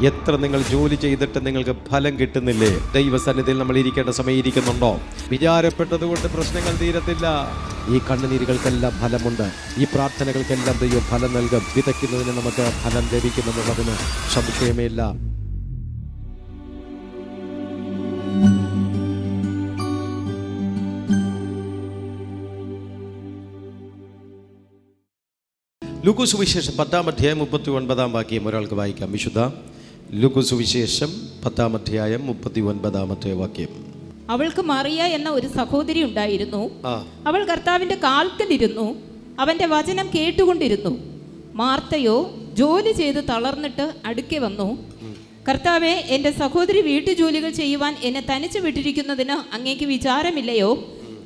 എത്ര നിങ്ങൾ ജോലി ചെയ്തിട്ട് നിങ്ങൾക്ക് ഫലം കിട്ടുന്നില്ലേ? ദൈവസന്നിധിയിൽ നമ്മൾ ഇരിക്കേണ്ട സമയം ഇരിക്കുന്നുണ്ടോ? വിചാരപ്പെട്ടത് കൊണ്ട് പ്രശ്നങ്ങൾ തീരത്തില്ല. ഈ കണ്ണുനീരുകൾക്കെല്ലാം ഫലമുണ്ട്. ഈ പ്രാർത്ഥനകൾക്കെല്ലാം ദൈവം ഫലം നൽകും. വിതയ്ക്കുന്നതിന് നമുക്ക് ഫലം ലഭിക്കുമെന്നുള്ളതിന് സംശയമേ ഇല്ല. ലൂക്കോസ് സുവിശേഷം 10-ാം അധ്യായം 39-ാം വാക്യം ഒരാൾക്ക് വായിക്കാം. വിശുദ്ധ ലൂക്കോസ് സുവിശേഷം 10-ാം അധ്യായം 39-ാമത്തെ വാക്യം. അവൾക്ക് മറിയ എന്ന ഒരു സഹോദരി ഉണ്ടായിരുന്നു. അവൾ കർത്താവിന്റെ കാൽക്കലിരുന്നു അവന്റെ വചനം കേട്ടുകൊണ്ടിരുന്നു. മാർത്തയോ ജോലി ചെയ്ത് തളർന്നിട്ട് അടുക്കെ വന്നു. കർത്താവേ, എൻ്റെ സഹോദരി വീട്ടുജോലികൾ ചെയ്യുവാൻ എന്നെ തനിച്ച് വിട്ടിരിക്കുന്നതിന് അങ്ങേക്ക് വിചാരമില്ലയോ?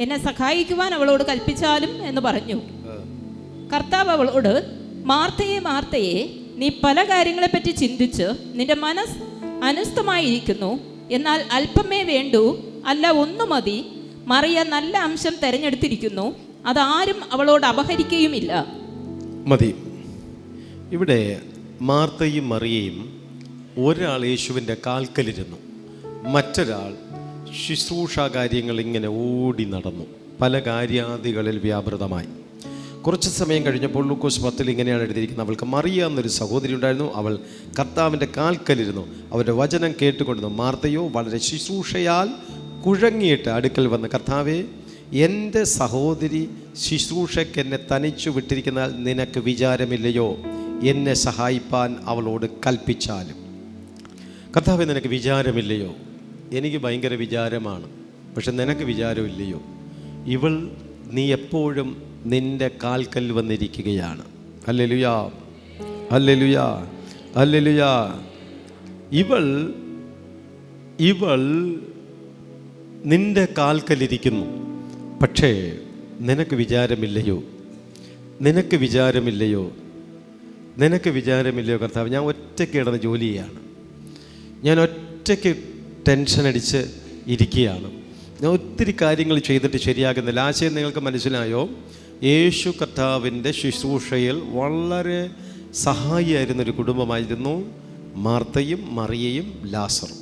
എന്നെ സഹായിക്കുവാൻ അവളോട് കൽപ്പിച്ചാലും എന്ന് പറഞ്ഞു. കർത്താവ് അവളോട്, മാർത്തയെ മാർത്തയെ, നീ പല കാര്യങ്ങളെപ്പറ്റി ചിന്തിച്ച് നിന്റെ മനസ്സ് അനുസ്ഥമായിരിക്കുന്നു. എന്നാൽ അല്പമേ വേണ്ടൂ, അല്ല ഒന്നു മതി. മറിയ നല്ല അംശം തിരഞ്ഞെടുത്തിരിക്കുന്നു, അതാരും അവളോട് അപഹരിക്കുകയുമില്ല. മതി. ഇവിടെ മാർത്തയും മറിയയും ഒരാൾ യേശുവിൻ്റെ കാൽക്കലിരുന്നു, മറ്റൊരാൾ ശുശ്രൂഷ കാര്യങ്ങൾ ഇങ്ങനെ ഓടി നടന്നു, പല കാര്യാദികളിൽ വ്യാപൃതമായി. കുറച്ച് സമയം കഴിഞ്ഞപ്പോൾ ലൂക്കോസ് 10 ഇങ്ങനെയാണ് എഴുതിയിരിക്കുന്നത്. അവൾക്ക് മറിയ എന്നൊരു സഹോദരി ഉണ്ടായിരുന്നു. അവൾ കർത്താവിൻ്റെ കാൽക്കലിരുന്നു അവരുടെ വചനം കേട്ടുകൊണ്ടിരുന്നു. മാർത്തയോ വളരെ ശുശ്രൂഷയാൽ കുഴങ്ങിയിട്ട് അടുക്കൽ വന്ന്, കർത്താവേ, എൻ്റെ സഹോദരി ശുശ്രൂഷയ്ക്ക് എന്നെ തനിച്ചു വിട്ടിരിക്കുന്നാൽ നിനക്ക് വിചാരമില്ലയോ? എന്നെ സഹായിപ്പാൻ അവളോട് കൽപ്പിച്ചാലും. കർത്താവേ, നിനക്ക് വിചാരമില്ലയോ? എനിക്ക് ഭയങ്കര വിചാരമാണ്, പക്ഷെ നിനക്ക് വിചാരമില്ലയോ? ഇവൾ നീ എപ്പോഴും നിന്റെ കാൽക്കൽ വന്നിരിക്കുകയാണ്. ഹല്ലേലൂയാ, ഹല്ലേലൂയാ, ഹല്ലേലൂയാ. ഇവൾ നിന്റെ കാൽക്കലിരിക്കുന്നു, പക്ഷേ നിനക്ക് വിചാരമില്ലയോ? നിനക്ക് വിചാരമില്ലയോ? നിനക്ക് വിചാരമില്ലയോ? കർത്താവ്, ഞാൻ ഒറ്റയ്ക്ക് കിടന്ന് ജോലി ചെയ്യാണ്, ഞാൻ ഒറ്റയ്ക്ക് ടെൻഷൻ അടിച്ച് ഇരിക്കുകയാണ്, ഞാൻ ഒത്തിരി കാര്യങ്ങൾ ചെയ്തിട്ട് ശരിയാകുന്നില്ല. ആശയം നിങ്ങൾക്ക് മനസ്സിലായോ? യേശു കർത്താവിൻ്റെ ശുശ്രൂഷയിൽ വളരെ സഹായിയായിരുന്നൊരു കുടുംബമായിരുന്നു മാർത്തയും മറിയയും ലാസറും.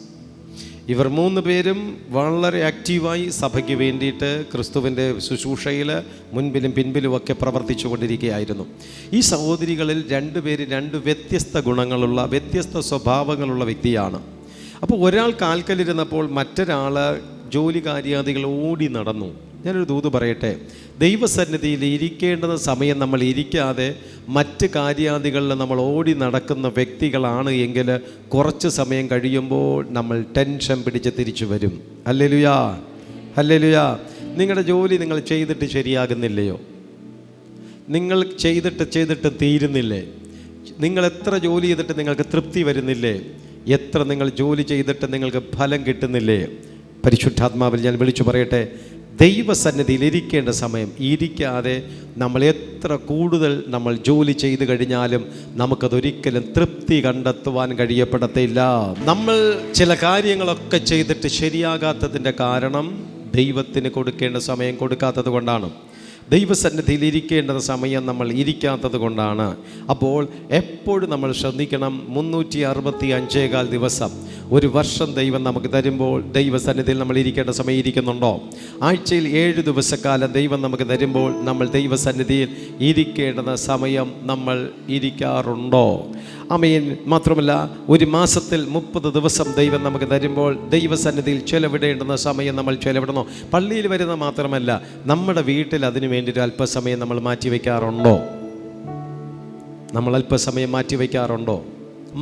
ഇവർ 3 പേരും വളരെ ആക്റ്റീവായി സഭയ്ക്ക് വേണ്ടിയിട്ട് ക്രിസ്തുവിൻ്റെ ശുശ്രൂഷയിൽ മുൻപിലും പിൻപിലുമൊക്കെ പ്രവർത്തിച്ചു കൊണ്ടിരിക്കുകയായിരുന്നു. ഈ സഹോദരികളിൽ 2 പേര് 2 വ്യത്യസ്ത ഗുണങ്ങളുള്ള, വ്യത്യസ്ത സ്വഭാവങ്ങളുള്ള വ്യക്തിയാണ്. അപ്പോൾ ഒരാൾ കാൽക്കലിരുന്നപ്പോൾ മറ്റൊരാൾ ജോലി കാര്യാദികൾ ഓടി നടന്നു. ഞാനൊരു ദൂത് പറയട്ടെ, ദൈവസന്നിധിയിൽ ഇരിക്കേണ്ടുന്ന സമയം നമ്മൾ ഇരിക്കാതെ മറ്റ് കാര്യാദികളിൽ നമ്മൾ ഓടി നടക്കുന്ന വ്യക്തികളാണ് എങ്കിൽ കുറച്ച് സമയം കഴിയുമ്പോൾ നമ്മൾ ടെൻഷൻ പിടിച്ച് തിരിച്ചു വരും. ഹല്ലേലൂയാ, ഹല്ലേലൂയാ. നിങ്ങളുടെ ജോലി നിങ്ങൾ ചെയ്തിട്ട് ശരിയാകുന്നില്ലയോ? നിങ്ങൾ ചെയ്തിട്ട് തീരുന്നില്ലേ? നിങ്ങൾ എത്ര ജോലി ചെയ്തിട്ട് നിങ്ങൾക്ക് തൃപ്തി വരുന്നില്ലേ? എത്ര നിങ്ങൾ ജോലി ചെയ്തിട്ട് നിങ്ങൾക്ക് ഫലം കിട്ടുന്നില്ലേ? പരിശുദ്ധാത്മാവിൽ ഞാൻ വിളിച്ചു പറയട്ടെ, ദൈവസന്നിധിയിൽ ഇരിക്കേണ്ട സമയം ഇരിക്കാതെ നമ്മൾ എത്ര കൂടുതൽ നമ്മൾ ജോലി ചെയ്തു കഴിഞ്ഞാലും നമുക്കതൊരിക്കലും തൃപ്തി കണ്ടെത്തുവാൻ കഴിയപ്പെടത്തില്ല. നമ്മൾ ചില കാര്യങ്ങളൊക്കെ ചെയ്തിട്ട് ശരിയാകാത്തതിൻ്റെ കാരണം ദൈവത്തിന് കൊടുക്കേണ്ട സമയം കൊടുക്കാത്തത് കൊണ്ടാണ്. ദൈവസന്നിധിയിൽ ഇരിക്കേണ്ട സമയം നമ്മൾ ഇരിക്കാത്തത് കൊണ്ടാണ്. അപ്പോൾ എപ്പോഴും നമ്മൾ ശ്രദ്ധിക്കണം, 365 ദിവസം, ഒരു വർഷം ദൈവം നമുക്ക് തരുമ്പോൾ ദൈവസന്നിധിയിൽ നമ്മൾ ഇരിക്കേണ്ട സമയം ഇരിക്കുന്നുണ്ടോ? ആഴ്ചയിൽ 7 ദിവസക്കാലം ദൈവം നമുക്ക് തരുമ്പോൾ നമ്മൾ ദൈവസന്നിധിയിൽ ഇരിക്കേണ്ട സമയം നമ്മൾ ഇരിക്കാറുണ്ടോ? ആമേൻ. മാത്രമല്ല, ഒരു മാസത്തിൽ 30 ദിവസം ദൈവം നമുക്ക് തരുമ്പോൾ ദൈവസന്നിധിയിൽ ചെലവിടേണ്ടുന്ന സമയം നമ്മൾ ചെലവിടണോ? പള്ളിയിൽ വരുന്ന മാത്രമല്ല, നമ്മുടെ വീട്ടിൽ അതിനു വേണ്ടി ഒരു അല്പസമയം നമ്മൾ മാറ്റിവെക്കാറുണ്ടോ? നമ്മൾ അല്പസമയം മാറ്റിവെക്കാറുണ്ടോ?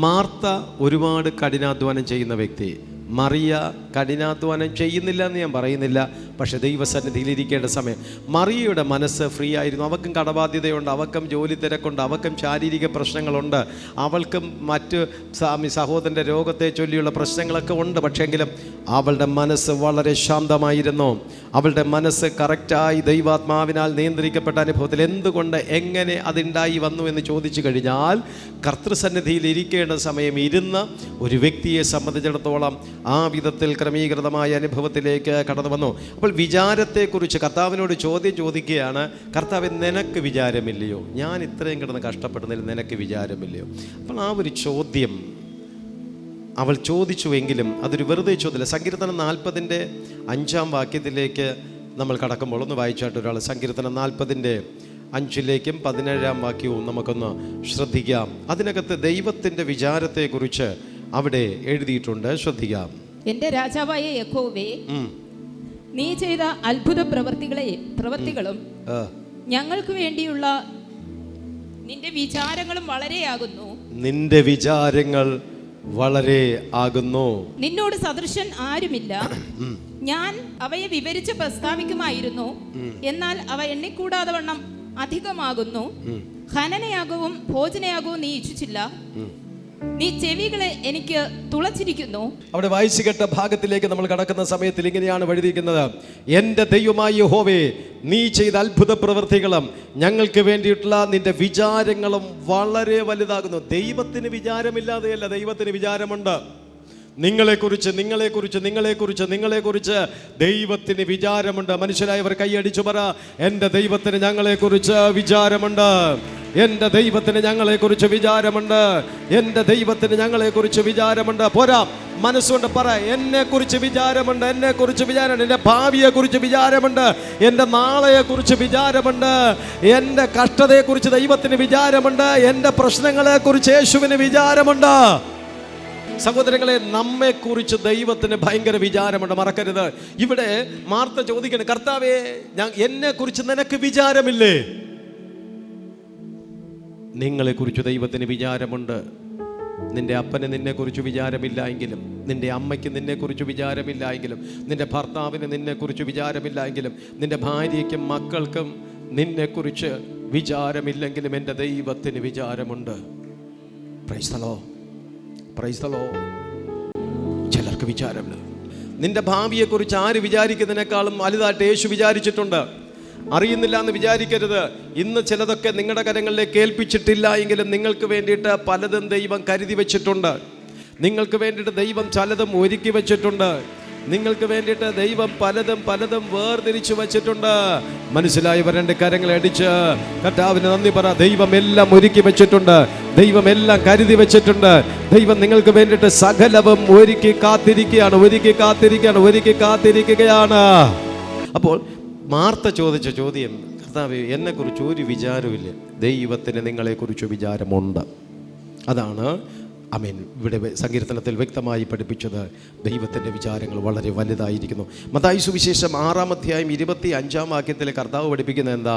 മാർത്ത ഒരുപാട് കഠിനാധ്വാനം ചെയ്യുന്ന വ്യക്തി, മറിയ കഠിനാധ്വാനം ചെയ്യുന്നില്ല എന്ന് ഞാൻ പറയുന്നില്ല, പക്ഷേ ദൈവസന്നിധിയിൽ ഇരിക്കേണ്ട സമയം. മറിയയുടെ മനസ്സ് ഫ്രീ ആയിരുന്നു. അവൾക്കും കടബാധ്യതയുണ്ട്, അവൾക്കും ജോലി തിരക്കുണ്ട്, അവൾക്കും ശാരീരിക പ്രശ്നങ്ങളുണ്ട്, അവൾക്കും മറ്റ് സഹോദരൻ്റെ രോഗത്തെ ചൊല്ലിയുള്ള പ്രശ്നങ്ങളൊക്കെ ഉണ്ട്. പക്ഷേങ്കിലും അവളുടെ മനസ്സ് വളരെ ശാന്തമായിരുന്നു. അവളുടെ മനസ്സ് കറക്റ്റായി ദൈവാത്മാവിനാൽ നിയന്ത്രിക്കപ്പെട്ട അനുഭവത്തിൽ. എന്തുകൊണ്ട്, എങ്ങനെ അതുണ്ടായി വന്നു എന്ന് ചോദിച്ചു കഴിഞ്ഞാൽ, കർത്തൃസന്നിധിയിൽ ഇരിക്കേണ്ട സമയം ഇരുന്ന ഒരു വ്യക്തിയെ സംബന്ധിച്ചിടത്തോളം ആ വിധത്തിൽ ക്രമീകൃതമായ അനുഭവത്തിലേക്ക് കടന്നു വന്നു. അപ്പോൾ വിചാരത്തെക്കുറിച്ച് കർത്താവിനോട് ചോദ്യം ചോദിക്കുകയാണ്, കർത്താവ്, നിനക്ക് വിചാരമില്ലയോ? ഞാൻ ഇത്രയും കിടന്ന് കഷ്ടപ്പെടുന്നതിൽ നിനക്ക് വിചാരമില്ലയോ? അപ്പോൾ ആ ഒരു ചോദ്യം അവൾ ചോദിച്ചുവെങ്കിലും അതൊരു വെറുതെ ചോദ്യമല്ല. സങ്കീർത്തനം 40-5 വാക്യത്തിലേക്ക് നമ്മൾ കടക്കുമ്പോൾ ഒന്ന് വായിച്ചായിട്ട് ഒരാൾ സങ്കീർത്തനം 40-5 17 വാക്യവും നമുക്കൊന്ന് ശ്രദ്ധിക്കാം. അതിനകത്ത് ദൈവത്തിൻ്റെ വിചാരത്തെക്കുറിച്ച് അവിടെ എഴുതിയിട്ടുണ്ട്. ശ്രദ്ധിക്കാം. എന്റെ രാജാവായ യഹോവേ, നീ ചെയ്ത അത്ഭുത പ്രവൃത്തികളും ഞങ്ങൾക്ക് വേണ്ടിയുള്ള നിന്റെ വിചാരങ്ങളും വളരെയാകുന്നു. നിന്റെ വിചാരങ്ങൾ വളരെ ആകുന്നു. നിന്നോട് സദൃശൻ ആരുമില്ല. ഞാൻ അവയെ വിവരിച്ച് പ്രസ്താവിക്കുമായിരുന്നു, എന്നാൽ അവ എണ്ണിക്കൂടാതെ വണ്ണം അധികമാകുന്നു. ഹനനയാകവും ഭോജനയാകവും നീ ഇച്ഛിച്ചില്ല. നീ ചെവികളെ എനിക്ക് തുളച്ചിരിക്കുന്നു. അവിടെ വായിച്ചു കേട്ട ഭാഗത്തിലേക്ക് നമ്മൾ കടക്കുന്ന സമയത്തിൽ ഇങ്ങനെയാണ് എഴുതിയിരിക്കുന്നത്: എൻ്റെ ദൈവമായ യഹോവേ, നീ ചെയ്ത അത്ഭുത പ്രവൃത്തികളും ഞങ്ങൾക്ക് വേണ്ടിയിട്ടുള്ള നിന്റെ വിചാരങ്ങളും വളരെ വലുതാകുന്നു. ദൈവത്തിന് വിചാരമില്ലാതെയല്ല, ദൈവത്തിന് വിചാരമുണ്ട്. നിങ്ങളെക്കുറിച്ച് ദൈവത്തിന് വിചാരമുണ്ട്. മനുഷ്യരായവർ കൈയടിച്ചു പറ: എൻ്റെ ദൈവത്തിന് ഞങ്ങളെക്കുറിച്ച് വിചാരമുണ്ട്. എൻ്റെ ദൈവത്തിന് ഞങ്ങളെക്കുറിച്ച് വിചാരമുണ്ട്. എൻ്റെ ദൈവത്തിന് ഞങ്ങളെക്കുറിച്ച് വിചാരമുണ്ട്. പോരാ, മനസ്സുകൊണ്ട് പറ: എന്നെക്കുറിച്ച് വിചാരമുണ്ട്, എന്നെക്കുറിച്ച് വിചാരമുണ്ട്. എൻ്റെ ഭാവിയെക്കുറിച്ച് വിചാരമുണ്ട്, എൻ്റെ നാളെയെക്കുറിച്ച് വിചാരമുണ്ട്, എൻ്റെ കഷ്ടതയെക്കുറിച്ച് ദൈവത്തിന് വിചാരമുണ്ട്, എൻ്റെ പ്രശ്നങ്ങളെക്കുറിച്ച് യേശുവിന് വിചാരമുണ്ട്. സഹോദരങ്ങളെ, നമ്മെക്കുറിച്ച് ദൈവത്തിന് ഭയങ്കര വിചാരമുണ്ട്, മറക്കരുത്. ഇവിടെ മാർത്ത ചോദിക്കണം: കർത്താവേ, എന്നെക്കുറിച്ച് നിനക്ക് വിചാരമില്ലേ? നിങ്ങളെക്കുറിച്ച് ദൈവത്തിന് വിചാരമുണ്ട്. നിന്റെ അപ്പന് നിന്നെക്കുറിച്ച് വിചാരമില്ല എങ്കിലും, നിന്റെ അമ്മയ്ക്ക് നിന്നെക്കുറിച്ച് വിചാരമില്ല എങ്കിലും, നിന്റെ ഭർത്താവിന് നിന്നെക്കുറിച്ച് വിചാരമില്ല എങ്കിലും, നിന്റെ ഭാര്യയ്ക്കും മക്കൾക്കും നിന്നെക്കുറിച്ച് വിചാരമില്ലെങ്കിലും എൻ്റെ ദൈവത്തിന് വിചാരമുണ്ട്. Praise the Lord, praise the Lord. ചിലർക്ക് വിചാരമില്ല. നിന്റെ ഭാവിയെക്കുറിച്ച് ആര് വിചാരിക്കുന്നതിനേക്കാളും വലുതായിട്ട് യേശു വിചാരിച്ചിട്ടുണ്ട്. അറിയുന്നില്ല എന്ന് വിചാരിക്കരുത്. ഇന്ന് ചിലതൊക്കെ നിങ്ങളുടെ കരങ്ങളിലേക്ക് ഏൽപ്പിച്ചിട്ടില്ല എങ്കിലും നിങ്ങൾക്ക് വേണ്ടിയിട്ട് പലതും ദൈവം കരുതി വെച്ചിട്ടുണ്ട്. നിങ്ങൾക്ക് വേണ്ടിയിട്ട് ദൈവം ചിലതും ഒരുക്കി വെച്ചിട്ടുണ്ട്. നിങ്ങൾക്ക് വേണ്ടിയിട്ട് ദൈവം പലതും വേർതിരിച്ചു വെച്ചിട്ടുണ്ട്. മനസ്സിലായവർ രണ്ട് കരങ്ങളടിച്ച് കർത്താവിന് നന്ദി പറ. ദൈവം എല്ലാം ഒരുക്കി വെച്ചിട്ടുണ്ട്. ദൈവം എല്ലാം കരുതി വെച്ചിട്ടുണ്ട്. ദൈവം നിങ്ങൾക്ക് വേണ്ടിയിട്ട് സകലവും ഒരുക്കി കാത്തിരിക്കുകയാണ്. അപ്പോൾ മാർത്ത ചോദിച്ച ചോദ്യം: കർത്താവേ, എന്നെക്കുറിച്ച് ഒരു വിചാരമില്ല. ദൈവത്തിന് നിങ്ങളെക്കുറിച്ച് വിചാരമുണ്ട്. അതാണ് ആമേൻ ഇവിടെ സങ്കീർത്തനത്തിൽ വ്യക്തമായി പഠിപ്പിച്ചത്. ദൈവത്തിൻ്റെ വിചാരങ്ങൾ വളരെ വലുതായിരിക്കുന്നു. മത്തായി സുവിശേഷം 6-25 വാക്യത്തിൽ കർത്താവ് പഠിപ്പിക്കുന്നത് എന്താ?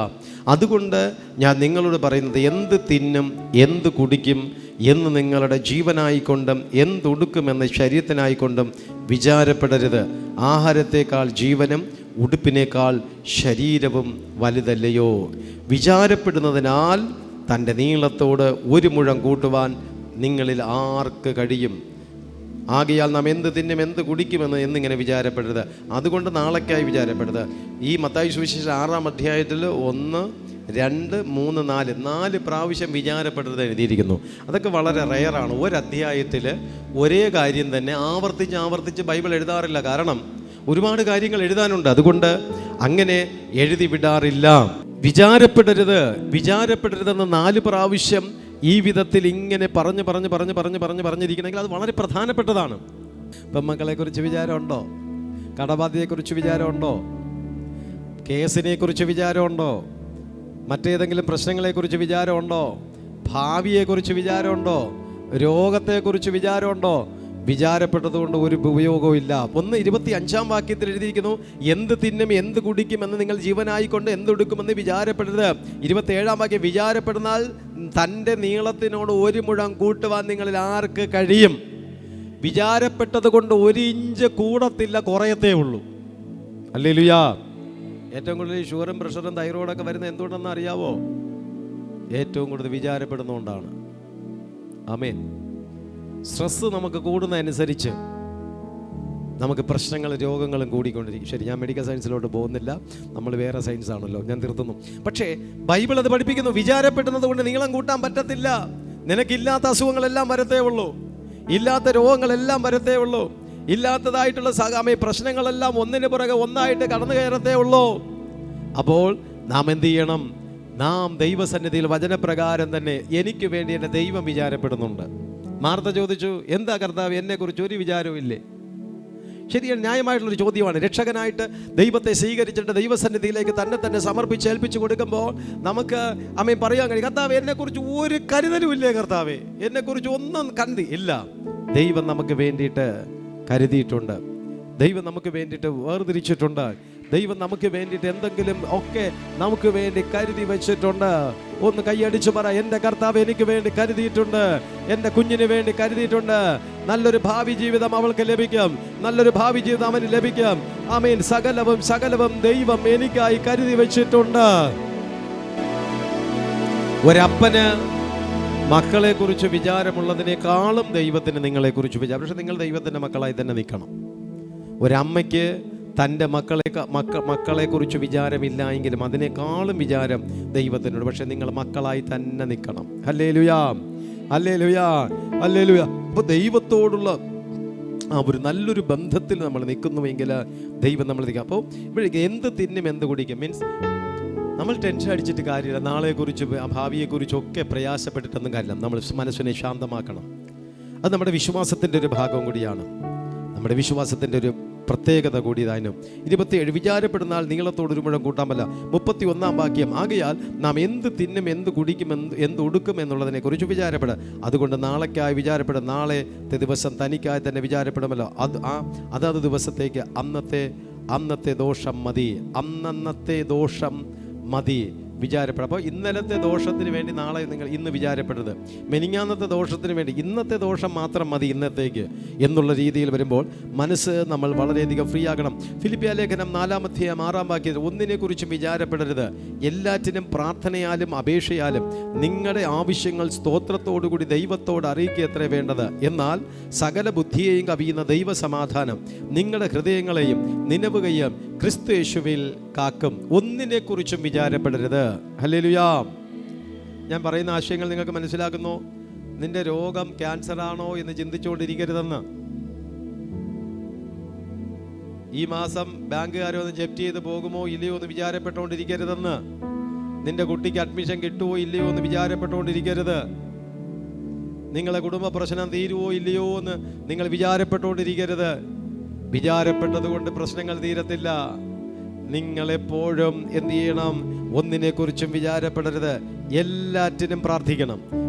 അതുകൊണ്ട് ഞാൻ നിങ്ങളോട് പറയുന്നത്, എന്ത് തിന്നും എന്ത് കുടിക്കും എന്ന് നിങ്ങളുടെ ജീവനായിക്കൊണ്ടും എന്തുടുക്കുമെന്ന് ശരീരത്തിനായിക്കൊണ്ടും വിചാരപ്പെടരുത്. ആഹാരത്തേക്കാൾ ജീവനും ഉടുപ്പിനേക്കാൾ ശരീരവും വലുതല്ലയോ? വിചാരപ്പെടുന്നതിനാൽ തൻ്റെ നീളത്തോട് ഒരു മുഴം കൂട്ടുവാൻ നിങ്ങളിൽ ആർക്ക് കഴിയും? ആകയാൽ നാം എന്ത് തിന്നും എന്ത് കുടിക്കുമെന്ന് എന്നിങ്ങനെ വിചാരപ്പെടരുത്. അതുകൊണ്ട് നാളേക്കായി വിചാരപ്പെടരുത്. ഈ മത്തായി സുവിശേഷം 1 2 3 4 പ്രാവശ്യം വിചാരപ്പെടരുത് എഴുതിയിരിക്കുന്നു. അതൊക്കെ വളരെ റെയറാണ്. ഒരധ്യായത്തിൽ ഒരേ കാര്യം തന്നെ ആവർത്തിച്ച് ബൈബിൾ എഴുതാറില്ല. കാരണം ഒരുപാട് കാര്യങ്ങൾ എഴുതാനുണ്ട്. അതുകൊണ്ട് അങ്ങനെ എഴുതി വിടാറില്ല. വിചാരപ്പെടരുതെന്ന് 4 പ്രാവശ്യം ഈ വിധത്തിൽ ഇങ്ങനെ പറഞ്ഞിരിക്കണമെങ്കിൽ അത് വളരെ പ്രധാനപ്പെട്ടതാണ്. പെമ്മക്കളെക്കുറിച്ച് വിചാരമുണ്ടോ? കടബാധ്യതയെക്കുറിച്ച് വിചാരമുണ്ടോ? കേസിനെക്കുറിച്ച് വിചാരമുണ്ടോ? മറ്റേതെങ്കിലും പ്രശ്നങ്ങളെക്കുറിച്ച് വിചാരമുണ്ടോ? ഭാവിയെക്കുറിച്ച് വിചാരമുണ്ടോ? രോഗത്തെക്കുറിച്ച് വിചാരമുണ്ടോ? വിചാരപ്പെട്ടതുകൊണ്ട് ഒരു ഉപയോഗവും ഇല്ല. 1:25 വാക്യത്തിൽ എഴുതിയിരിക്കുന്നു: എന്ത് തിന്നും എന്ത് കുടിക്കും എന്ന് നിങ്ങൾ ജീവനായിക്കൊണ്ട് എന്തെടുക്കുമെന്ന് വിചാരപ്പെടരുത്. 27 വാക്യം: വിചാരപ്പെടുന്നാൽ തൻ്റെ നീളത്തിനോട് ഒരു മുഴം കൂട്ടുവാൻ നിങ്ങളിൽ ആർക്ക് കഴിയും? വിചാരപ്പെട്ടത് കൊണ്ട് 1 ഇഞ്ച് കൂടത്തില്ല, കുറയത്തേ ഉള്ളൂ. ഹല്ലേലൂയാ. ഏറ്റവും കൂടുതൽ ഷുഗറും പ്രഷറും തൈറോയിഡൊക്കെ വരുന്നത് എന്തുകൊണ്ടെന്ന് അറിയാവോ? ഏറ്റവും കൂടുതൽ വിചാരപ്പെടുന്നതുകൊണ്ടാണ്. ആമേൻ. സ്ട്രെസ്സ് നമുക്ക് കൂടുന്നതനുസരിച്ച് നമുക്ക് പ്രശ്നങ്ങളും രോഗങ്ങളും കൂടിക്കൊണ്ടിരിക്കും. ശരി, ഞാൻ മെഡിക്കൽ സയൻസിലോട്ട് പോകുന്നില്ല, നമ്മൾ വേറെ സയൻസ് ആണല്ലോ, ഞാൻ നിർത്തുന്നു. പക്ഷേ ബൈബിൾ അത് പഠിപ്പിക്കുന്നു, വിചാരപ്പെടുന്നത് കൊണ്ട് നീളം കൂട്ടാൻ പറ്റത്തില്ല. നിനക്കില്ലാത്ത അസുഖങ്ങളെല്ലാം വരത്തേ ഉള്ളൂ, ഇല്ലാത്ത രോഗങ്ങളെല്ലാം വരത്തേ ഉള്ളൂ, ഇല്ലാത്തതായിട്ടുള്ള പ്രശ്നങ്ങളെല്ലാം ഒന്നിന് പുറകെ ഒന്നായിട്ട് കടന്നു കയറത്തേ ഉള്ളൂ. അപ്പോൾ നാം എന്ത് ചെയ്യണം? നാം ദൈവസന്നിധിയിൽ വചനപ്രകാരം തന്നെ എനിക്ക് വേണ്ടി എൻ്റെ ദൈവം വിചാരപ്പെടുന്നുണ്ട്, മാർത്ത ചോദിച്ചു, എന്താ കർത്താവ്, എന്നെക്കുറിച്ച് ഒരു വിചാരവും ഇല്ലേ? ശരിയാണ്, ന്യായമായിട്ടുള്ളൊരു ചോദ്യമാണ്. രക്ഷകനായിട്ട് ദൈവത്തെ സ്വീകരിച്ചിട്ട് ദൈവസന്നിധിയിലേക്ക് തന്നെ സമർപ്പിച്ച് ഏൽപ്പിച്ചു കൊടുക്കുമ്പോൾ നമുക്ക് അമ്മയും പറയാൻ കഴിയും, കർത്താവ് എന്നെക്കുറിച്ച് ഒരു കരുതലും ഇല്ലേ? കർത്താവേ, എന്നെക്കുറിച്ച് ഒന്നും കരുതി ഇല്ല. ദൈവം നമുക്ക് വേണ്ടിയിട്ട് കരുതിയിട്ടുണ്ട്. ദൈവം നമുക്ക് വേണ്ടിയിട്ട് വേർതിരിച്ചിട്ടുണ്ട്. ദൈവം നമുക്ക് വേണ്ടിയിട്ട് എന്തെങ്കിലും ഒക്കെ നമുക്ക് വേണ്ടി കരുതി വെച്ചിട്ടുണ്ട്. ഒന്ന് കൈയടിച്ചു പറ, എൻ്റെ കർത്താവ് എനിക്ക് വേണ്ടി കരുതിയിട്ടുണ്ട്, എൻ്റെ കുഞ്ഞിന് വേണ്ടി കരുതിയിട്ടുണ്ട്. നല്ലൊരു ഭാവി ജീവിതം അവൾക്ക് ലഭിക്കും, നല്ലൊരു ഭാവി ജീവിതം അവന് ലഭിക്കും. ആമേൻ. സകലവും ദൈവം എനിക്കായി കരുതി വെച്ചിട്ടുണ്ട്. ഒരപ്പന് മക്കളെ കുറിച്ച് വിചാരമുള്ളതിനേക്കാളും ദൈവത്തിന് നിങ്ങളെ കുറിച്ച് വിചാരം. പക്ഷെ നിങ്ങൾ ദൈവത്തിൻ്റെ മക്കളായി തന്നെ നിൽക്കണം. ഒരമ്മയ്ക്ക് തൻ്റെ മക്കളെ കുറിച്ച് വിചാരമില്ല എങ്കിലും അതിനേക്കാളും വിചാരം ദൈവത്തിനോട്. പക്ഷെ നിങ്ങൾ മക്കളായി തന്നെ നിൽക്കണം. ഹല്ലേലൂയാ, ഹല്ലേലൂയാ, ഹല്ലേലൂയാ. അപ്പോൾ ദൈവത്തോടുള്ള ആ ഒരു നല്ലൊരു ബന്ധത്തിൽ നമ്മൾ നിൽക്കുന്നുവെങ്കിൽ ദൈവം നമ്മൾ നിൽക്കുക. അപ്പോൾ ഇവിടെ എന്ത് തിന്നും എന്ത് കുടിക്കും, മീൻസ് നമ്മൾ ടെൻഷൻ അടിച്ചിട്ട് കാര്യമില്ല. നാളെക്കുറിച്ച് ഭാവിയെക്കുറിച്ചൊക്കെ പ്രയാസപ്പെട്ടിട്ടൊന്നും കാര്യമില്ല. നമ്മൾ മനസ്സിനെ ശാന്തമാക്കണം. അത് നമ്മുടെ വിശ്വാസത്തിൻ്റെ ഒരു ഭാഗം കൂടിയാണ്. നമ്മുടെ വിശ്വാസത്തിൻ്റെ ഒരു പ്രത്യേകത കൂടി ഇതായിരുന്നു. 27 വിചാരപ്പെടുന്നാൽ നീളത്തോടൊരു മുഴം കൂട്ടാമല്ല. 31 വാക്യം, ആകയാൽ നാം എന്ത് തിന്നും എന്ത് കുടിക്കും എന്ത് ഉടുക്കും എന്നുള്ളതിനെ കുറിച്ച് വിചാരപ്പെടുക. അതുകൊണ്ട് നാളേക്കായി വിചാരപ്പെടും, നാളത്തെ ദിവസം തനിക്കായി തന്നെ വിചാരപ്പെടുമല്ലോ. അതത് ദിവസത്തേക്ക് അന്നത്തെ ദോഷം മതി, അന്നത്തെ ദോഷം മതി വിചാരപ്പെടും. അപ്പോൾ ഇന്നലത്തെ ദോഷത്തിന് വേണ്ടി നാളെ നിങ്ങൾ ഇന്ന് വിചാരപ്പെടരുത്. മെനിങ്ങാന്നത്തെ ദോഷത്തിന് വേണ്ടി ഇന്നത്തെ ദോഷം മാത്രം മതി ഇന്നത്തേക്ക് എന്നുള്ള രീതിയിൽ വരുമ്പോൾ മനസ്സ് നമ്മൾ വളരെയധികം ഫ്രീ ആകണം. ഫിലിപ്പിയ ലേഖനം 4-ാം അധ്യായം 6-ാം വാക്യത്തിൽ ഒന്നിനെക്കുറിച്ചും വിചാരപ്പെടരുത്, എല്ലാറ്റിനും പ്രാർത്ഥനയാലും അപേക്ഷയാലും നിങ്ങളുടെ ആവശ്യങ്ങൾ സ്തോത്രത്തോടുകൂടി ദൈവത്തോട് അറിയിക്കുകയത്രേ വേണ്ടത്. എന്നാൽ സകല ബുദ്ധിയെയും കവിയുന്ന ദൈവസമാധാനം നിങ്ങളുടെ ഹൃദയങ്ങളെയും നിലവുകയും ക്രിസ്തു യേശുവിൽ കാക്കും. ഒന്നിനെക്കുറിച്ചും വിചാരപ്പെടരുത്. ഹല്ലേലൂയാ. ഞാൻ പറയുന്ന ആശയങ്ങൾ നിങ്ങൾക്ക് മനസ്സിലാക്കുന്നു? നിന്റെ രോഗം ക്യാൻസർ ആണോ എന്ന് ചിന്തിച്ചുകൊണ്ടിരിക്കരുതെന്ന്. ഈ മാസം ബാങ്കുകാരോ ഒന്ന് ജപ്തി ചെയ്ത് പോകുമോ ഇല്ലയോ എന്ന് വിചാരപ്പെട്ടുകൊണ്ടിരിക്കരുതെന്ന്. നിന്റെ കുട്ടിക്ക് അഡ്മിഷൻ കിട്ടുമോ ഇല്ലയോ എന്ന് വിചാരപ്പെട്ടുകൊണ്ടിരിക്കരുത്. നിങ്ങളെ കുടുംബ പ്രശ്നം തീരുവോ ഇല്ലയോ എന്ന് നിങ്ങൾ വിചാരപ്പെട്ടുകൊണ്ടിരിക്കരുത്. വിചാരപ്പെട്ടത് കൊണ്ട് പ്രശ്നങ്ങൾ തീരത്തില്ല. നിങ്ങളെപ്പോഴും എന്ത് ചെയ്യണം? ഒന്നിനെക്കുറിച്ചും വിചാരപ്പെടരുത്. എല്ലാറ്റിനും പ്രാർത്ഥിക്കണം,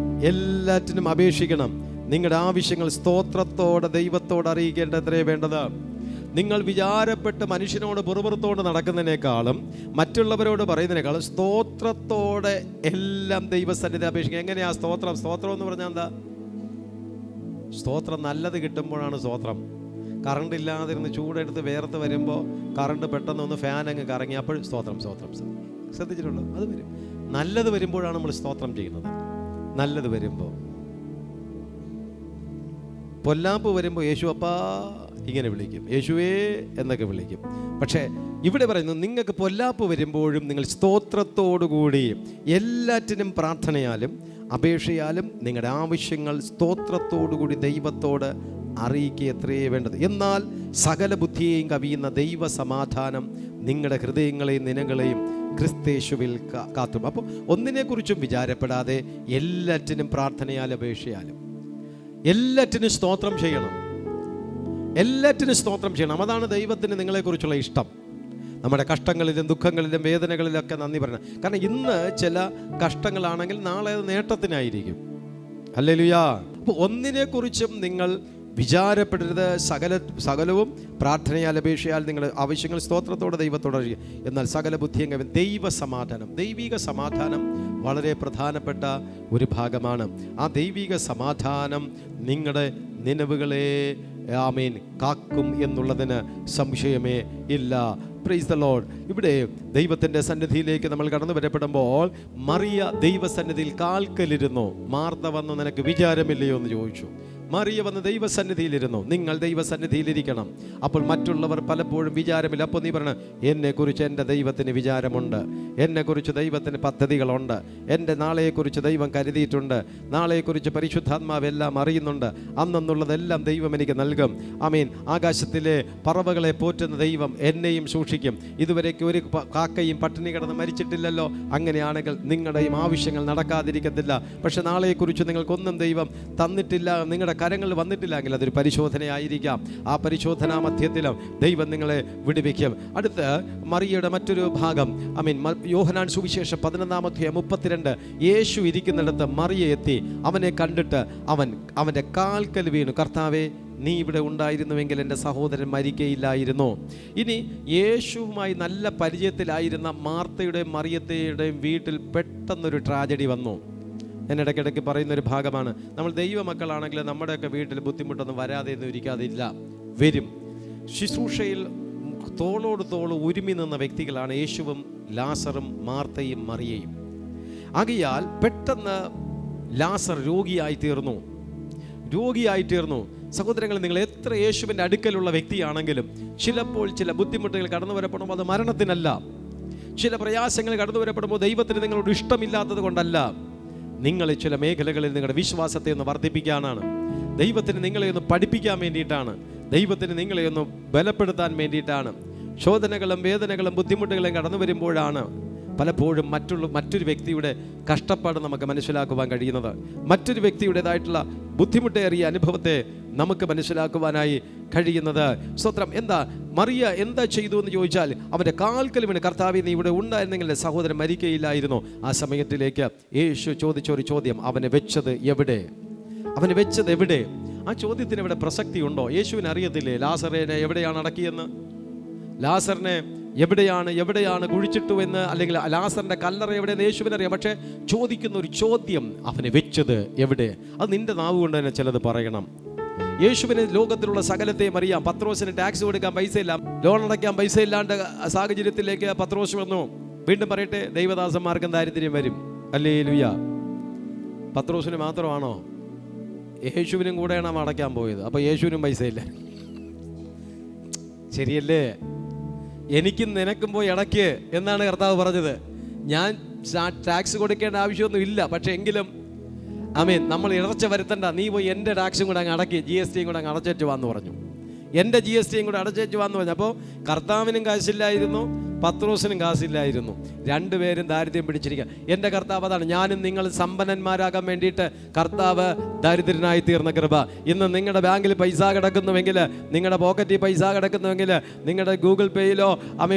എല്ലാറ്റിനും അപേക്ഷിക്കണം. നിങ്ങളുടെ ആവശ്യങ്ങൾ സ്തോത്രത്തോടെ ദൈവത്തോട് അറിയിക്കേണ്ടത്രേ വേണ്ടത്. നിങ്ങൾ വിചാരപ്പെട്ട് മനുഷ്യനോട് പുറപുറത്തോട് നടക്കുന്നതിനേക്കാളും മറ്റുള്ളവരോട് പറയുന്നതിനേക്കാളും സ്തോത്രത്തോടെ എല്ലാം ദൈവസന്നിധി അപേക്ഷിക്കുക. എങ്ങനെയാ സ്തോത്രം? സ്തോത്രം എന്ന് പറഞ്ഞാൽ എന്താ? സ്തോത്രം നല്ലത് കിട്ടുമ്പോഴാണ് സ്തോത്രം. കറണ്ട് ഇല്ലാതിരുന്ന് ചൂടെടുത്ത് വേർത്ത് വരുമ്പോൾ കറണ്ട് പെട്ടെന്ന് ഒന്ന് ഫാൻ അങ്ങ് കറങ്ങി, അപ്പോൾ സ്തോത്രം. ശ്രദ്ധിച്ചിട്ടുണ്ടോ? അത് വരും. നല്ലത് വരുമ്പോഴാണ് നമ്മൾ സ്തോത്രം ചെയ്യുന്നത്. നല്ലത് വരുമ്പോൾ, പൊല്ലാപ്പ് വരുമ്പോൾ യേശു അപ്പാ ഇങ്ങനെ വിളിക്കും, യേശുവേ എന്നൊക്കെ വിളിക്കും. പക്ഷേ ഇവിടെ പറയുന്നു, നിങ്ങൾക്ക് പൊല്ലാപ്പ് വരുമ്പോഴും നിങ്ങൾ സ്തോത്രത്തോടുകൂടി എല്ലാറ്റിനും പ്രാർത്ഥനയാലും അപേക്ഷയാലും നിങ്ങളുടെ ആവശ്യങ്ങൾ സ്തോത്രത്തോടുകൂടി ദൈവത്തോട് അറിയിക്കുക എത്രയേ വേണ്ടത്. എന്നാൽ സകല ബുദ്ധിയെയും കവിയുന്ന ദൈവ സമാധാനം നിങ്ങളുടെ ഹൃദയങ്ങളെയും നിനകളെയും ക്രിസ്തേശുവിൽ കാത്തും. അപ്പോൾ ഒന്നിനെക്കുറിച്ചും വിചാരപ്പെടാതെ എല്ലാറ്റിനും പ്രാർത്ഥനയാലും അപേക്ഷയാലും എല്ലാറ്റിനും സ്തോത്രം ചെയ്യണം. എല്ലാറ്റിനും സ്തോത്രം ചെയ്യണം. അതാണ് ദൈവത്തിന് നിങ്ങളെക്കുറിച്ചുള്ള ഇഷ്ടം. നമ്മുടെ കഷ്ടങ്ങളിലും ദുഃഖങ്ങളിലും വേദനകളിലൊക്കെ നന്ദി പറയണം. കാരണം ഇന്ന് ചില കഷ്ടങ്ങളാണെങ്കിൽ നാളെ അത് നേട്ടത്തിനായിരിക്കും. ഹല്ലേലൂയാ. അപ്പോൾ ഒന്നിനെക്കുറിച്ചും നിങ്ങൾ വിചാരപ്പെടരുത്. സകലവും പ്രാർത്ഥനയാൽ അപേക്ഷയാൽ നിങ്ങളുടെ ആവശ്യങ്ങൾ സ്തോത്രത്തോടെ ദൈവത്തോട് അറിയുക. എന്നാൽ സകല ബുദ്ധിയും ദൈവിക സമാധാനം വളരെ പ്രധാനപ്പെട്ട ഒരു ഭാഗമാണ്. ആ ദൈവിക സമാധാനം നിങ്ങളുടെ നിലവുകളെ ആമേൻ കാക്കും എന്നുള്ളതിന് സംശയമേ ഇല്ല. Praise the Lord. ഇവിടെ ദൈവത്തിൻ്റെ സന്നിധിയിലേക്ക് നമ്മൾ കടന്നു വരപ്പെടുമ്പോൾ മറിയ ദൈവസന്നിധിയിൽ കാൽക്കലിരുന്നു. മാർത്ത വന്നു, നിനക്ക് വിചാരമില്ലയോ എന്ന് ചോദിച്ചു. മറിയ വന്ന് ദൈവസന്നിധിയിലിരുന്നു. നിങ്ങൾ ദൈവസന്നിധിയിലിരിക്കണം. അപ്പോൾ മറ്റുള്ളവർ പലപ്പോഴും വിചാരമില്ല. അപ്പോൾ നീ പറയണം, എന്നെക്കുറിച്ച് എൻ്റെ ദൈവത്തിന് വിചാരമുണ്ട്, എന്നെക്കുറിച്ച് ദൈവത്തിന് പദ്ധതികളുണ്ട്, എൻ്റെ നാളെയെക്കുറിച്ച് ദൈവം കരുതിയിട്ടുണ്ട്, നാളെയെക്കുറിച്ച് പരിശുദ്ധാത്മാവ് എല്ലാം അറിയുന്നുണ്ട്, അന്നെന്നുള്ളതെല്ലാം ദൈവം എനിക്ക് നൽകും. ആമീൻ. ആകാശത്തിലെ പറവകളെ പോറ്റുന്ന ദൈവം എന്നെയും സൂക്ഷിക്കും. ഇതുവരേക്ക് ഒരു കാക്കയും പട്ടിണി കിടന്ന് മരിച്ചിട്ടില്ലല്ലോ. അങ്ങനെയാണെങ്കിൽ നിങ്ങളുടെയും ആവശ്യങ്ങൾ നടക്കാതിരിക്കത്തില്ല. പക്ഷെ നാളെയെക്കുറിച്ച് നിങ്ങൾക്കൊന്നും ദൈവം തന്നിട്ടില്ല, നിങ്ങളുടെ കരങ്ങളിൽ വന്നിട്ടില്ലെങ്കിൽ അതൊരു പരിശോധനയായിരിക്കാം. ആ പരിശോധനാ മധ്യത്തിലും ദൈവം നിങ്ങളെ വിടുവിക്കും. അടുത്ത് മറിയയുടെ മറ്റൊരു ഭാഗം, യോഹന്നാൻ സുവിശേഷം 11:32. യേശു ഇരിക്കുന്നിടത്ത് മറിയ എത്തി അവനെ കണ്ടിട്ട് അവൻ്റെ കാൽക്കൽ വീണു. കർത്താവേ, നീ ഇവിടെ ഉണ്ടായിരുന്നുവെങ്കിൽ എൻ്റെ സഹോദരൻ മരിക്കയില്ലായിരുന്നു. ഇനി യേശുവുമായി നല്ല പരിചയത്തിലായിരുന്ന മാർത്തയുടെയും മറിയത്തയുടെയും വീട്ടിൽ പെട്ടെന്നൊരു ട്രാജഡി വന്നു. ഞാൻ ഇടയ്ക്കിടയ്ക്ക് പറയുന്നൊരു ഭാഗമാണ്. നമ്മൾ ദൈവമക്കളാണെങ്കിൽ നമ്മുടെയൊക്കെ വീട്ടിൽ ബുദ്ധിമുട്ടൊന്നും വരാതെ ഒന്നും ഇരിക്കാതില്ല, വരും. ശുശ്രൂഷയിൽ തോളോട് തോൾ ഒരുമി നിന്ന വ്യക്തികളാണ് യേശുവും ലാസറും മാർത്തയും മറിയയും. ആകയാൽ പെട്ടെന്ന് ലാസർ രോഗിയായി തീർന്നു. സഹോദരങ്ങൾ, നിങ്ങൾ എത്ര യേശുവിൻ്റെ അടുക്കലുള്ള വ്യക്തിയാണെങ്കിലും ചിലപ്പോൾ ചില ബുദ്ധിമുട്ടുകൾ കടന്നു വരപ്പെടുമ്പോൾ അത് മരണത്തിനല്ല. ചില പ്രയാസങ്ങൾ കടന്നു വരപ്പെടുമ്പോൾ ദൈവത്തിന് നിങ്ങളോട് ഇഷ്ടമില്ലാത്തത് കൊണ്ടല്ല, നിങ്ങൾ ചില മേഖലകളിൽ നിങ്ങളുടെ വിശ്വാസത്തെ ഒന്ന് വർദ്ധിപ്പിക്കാനാണ്, ദൈവത്തിന് നിങ്ങളെ ഒന്ന് പഠിപ്പിക്കാൻ വേണ്ടിയിട്ടാണ്, ദൈവത്തിന് നിങ്ങളെ ഒന്ന് ബലപ്പെടുത്താൻ വേണ്ടിയിട്ടാണ്. ശോധനകളും വേദനകളും ബുദ്ധിമുട്ടുകളും കടന്നു വരുമ്പോഴാണ് പലപ്പോഴും മറ്റൊരു വ്യക്തിയുടെ കഷ്ടപ്പാട് നമുക്ക് മനസ്സിലാക്കുവാൻ കഴിയുന്നത്, മറ്റൊരു വ്യക്തിയുടേതായിട്ടുള്ള ബുദ്ധിമുട്ടേറിയ അനുഭവത്തെ നമുക്ക് മനസ്സിലാക്കുവാനായി കഴിയുന്നത്. സ്തോത്രം. മറിയ എന്താ ചെയ്തു എന്ന് ചോദിച്ചാൽ, അവൻ്റെ കാൽക്കൽ വീണ്, കർത്താവേ, നീ ഇവിടെ ഉണ്ടായിരുന്നെങ്കിൽ സഹോദരൻ മരിക്കയില്ലായിരുന്നു. ആ സമയത്തിലേക്ക് യേശു ചോദിച്ചൊരു ചോദ്യം, അവനെ വെച്ചത് എവിടെ? ആ ചോദ്യത്തിന് ഇവിടെ പ്രസക്തി ഉണ്ടോ? യേശുവിന് അറിയത്തില്ലേ ലാസറിനെ എവിടെയാണ് അടക്കിയെന്ന്? ലാസറിനെ എവിടെയാണ് കുഴിച്ചിട്ടു എന്ന്, അല്ലെങ്കിൽ ലാസറിന്റെ കല്ലറ എവിടെയെന്ന് യേശുവിനറിയാം. പക്ഷേ ചോദിക്കുന്ന ഒരു ചോദ്യം, അവനെ വെച്ചത് എവിടെ? അത് നിന്റെ നാവ് കൊണ്ട് തന്നെ ചിലത് പറയണം. യേശുവിന് ലോകത്തിലുള്ള സകലത്തെയും അറിയാം. പത്രോസിന് ടാക്സ് കൊടുക്കാൻ പൈസയില്ല, ലോൺ അടയ്ക്കാൻ പൈസ ഇല്ലാണ്ട് സാഹചര്യത്തിലേക്ക് പത്രോസ് വന്നു. വീണ്ടും പറയട്ടെ, ദൈവദാസന്മാർക്കും ദാരിദ്ര്യം വരും. ഹല്ലേലൂയ. പത്രോസിന് മാത്രമാണോ? യേശുവിനും കൂടെയാണ് അവൻ അടയ്ക്കാൻ പോയത്. അപ്പോൾ യേശുവിനും പൈസയില്ല. ശരിയല്ലേ? എനിക്കും നിനക്കും പോയി അടയ്ക്ക് എന്നാണ് കർത്താവ് പറഞ്ഞത്. ഞാൻ ടാക്സ് കൊടുക്കേണ്ട ആവശ്യമൊന്നും ഇല്ല, പക്ഷെ എങ്കിലും ആമേൻ, നമ്മൾ ഇടർച്ച വരുത്തണ്ട, നീ പോയി എൻ്റെ ടാക്സും കൂടെ അങ്ങ് അടക്കി, GST കൂടെ അങ്ങ് അടച്ചേറ്റ് വാന്ന് പറഞ്ഞു. എൻ്റെ GST കൂടെ അടച്ചേറ്റ് വാന്ന് പറഞ്ഞു. അപ്പോൾ കർത്താവിനും കാശില്ലായിരുന്നു, പത്രോസിനും കാശില്ലായിരുന്നു. രണ്ടുപേരും ദാരിദ്ര്യം പിടിച്ചിരിക്കുക. എൻ്റെ കർത്താവ് അതാണ്. ഞാനും നിങ്ങൾ സമ്പന്നന്മാരാകാൻ വേണ്ടിയിട്ട് കർത്താവ് ദരിദ്രനായി തീർന്ന കൃപ. ഇന്ന് നിങ്ങളുടെ ബാങ്കിൽ പൈസ കിടക്കുന്നുവെങ്കിൽ, നിങ്ങളുടെ പോക്കറ്റിൽ പൈസ കിടക്കുന്നുവെങ്കിൽ, നിങ്ങളുടെ ഗൂഗിൾ പേയിലോ